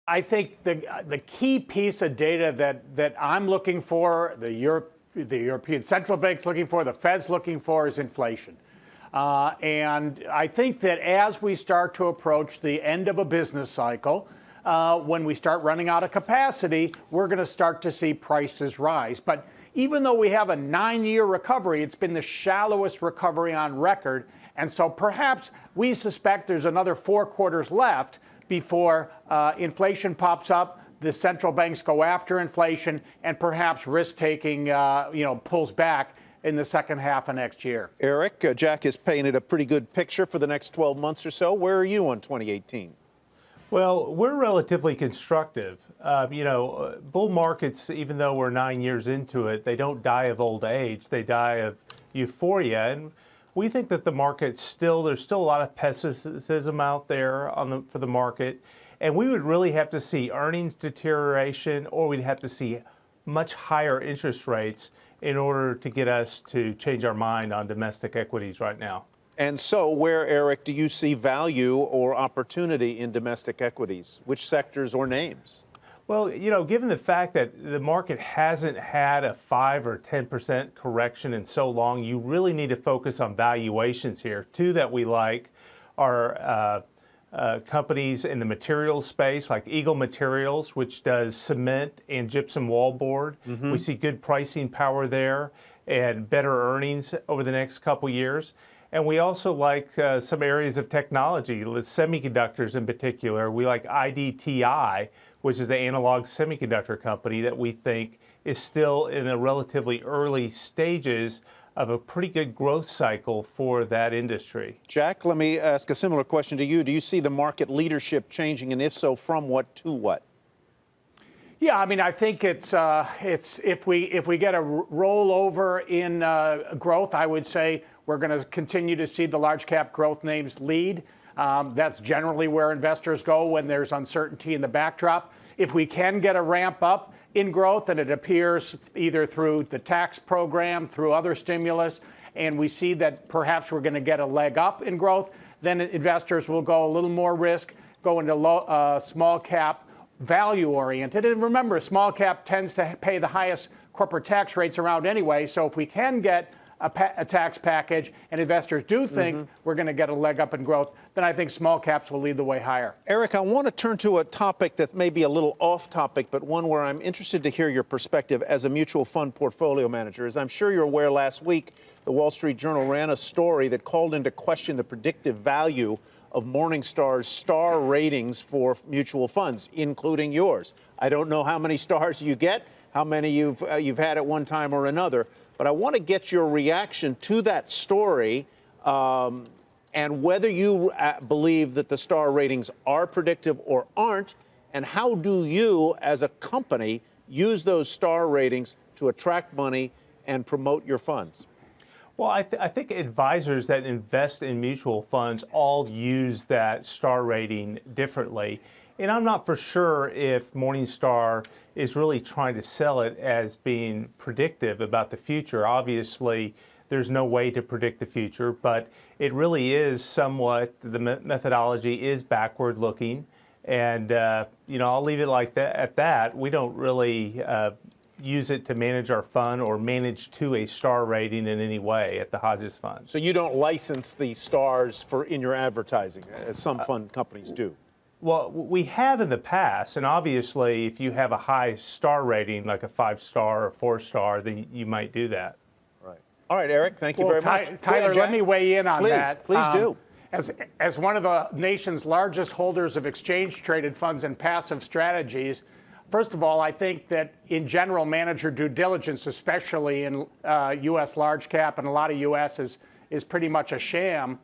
I think the key piece of data that I'm looking for, the European Central Bank's looking for, the Fed's looking for, is inflation. And I think that as we start to approach the end of a business cycle, when we start running out of capacity, we're going to start to see prices rise. But even though we have a 9-year recovery, it's been the shallowest recovery on record. And so perhaps we suspect there's another 4 quarters left before inflation pops up, the central banks go after inflation, and perhaps risk-taking pulls back in the second half of next year. Eric, Jack has painted a pretty good picture for the next 12 months or so. Where are you on 2018? Well, we're relatively constructive. Bull markets, even though we're 9 years into it, they don't die of old age. They die of euphoria. And we think that the market's there's still a lot of pessimism out there for the market. And we would really have to see earnings deterioration, or we'd have to see much higher interest rates in order to get us to change our mind on domestic equities right now. And so where, Eric, do you see value or opportunity in domestic equities? Which sectors or names? Well, given the fact that the market hasn't had a 5 or 10% correction in so long, you really need to focus on valuations here. Two that we like are companies in the materials space, like Eagle Materials, which does cement and gypsum wallboard. We see good pricing power there and better earnings over the next couple years. And we also like some areas of technology, semiconductors in particular. We like IDTI, which is the analog semiconductor company that we think is still in the relatively early stages of a pretty good growth cycle for that industry. Jack, let me ask a similar question to you. Do you see the market leadership changing, and if so, from what to what? Yeah, I mean, I think it's if we get a rollover in growth, I would say we're going to continue to see the large cap growth names lead. That's generally where investors go when there's uncertainty in the backdrop. If we can get a ramp up in growth, and it appears either through the tax program, through other stimulus, and we see that perhaps we're going to get a leg up in growth, then investors will go a little more risk, go into small cap, value oriented. And remember, small cap tends to pay the highest corporate tax rates around anyway. So if we can get a tax package and investors do think we're going to get a leg up in growth, then I think small caps will lead the way higher. Eric, I want to turn to a topic that may be a little off topic, but one where I'm interested to hear your perspective as a mutual fund portfolio manager. As I'm sure you're aware, last week, the Wall Street Journal ran a story that called into question the predictive value of Morningstar's star ratings for mutual funds, including yours. I don't know how many stars you get, how many you've had at one time or another, but I want to get your reaction to that story and whether you believe that the star ratings are predictive or aren't, and how do you, as a company, use those star ratings to attract money and promote your funds? Well, I think advisors that invest in mutual funds all use that star rating differently. And I'm not for sure if Morningstar is really trying to sell it as being predictive about the future. Obviously, there's no way to predict the future, but it really is somewhat, the methodology is backward looking. And, I'll leave it like that at that. We don't really use it to manage our fund or manage to a star rating in any way at the Hodges Fund. So you don't license the stars in your advertising, as some fund companies do? Well, we have in the past, and obviously if you have a high star rating, like a 5-star or 4-star, then you might do that. Right. All right, Eric, thank you very much. Tyler, let me weigh in on that. Please do. As one of the nation's largest holders of exchange-traded funds and passive strategies, first of all, I think that in general, manager due diligence, especially in U.S. large cap and a lot of U.S. is pretty much a sham.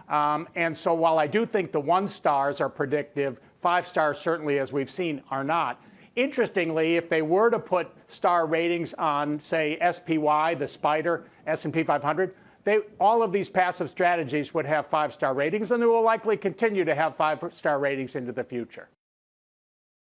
And so while I do think the 1-stars are predictive, 5-stars certainly, as we've seen, are not. Interestingly, if they were to put star ratings on, say, SPY, the SPDR, S&P 500, all of these passive strategies would have 5-star ratings, and they will likely continue to have 5-star ratings into the future.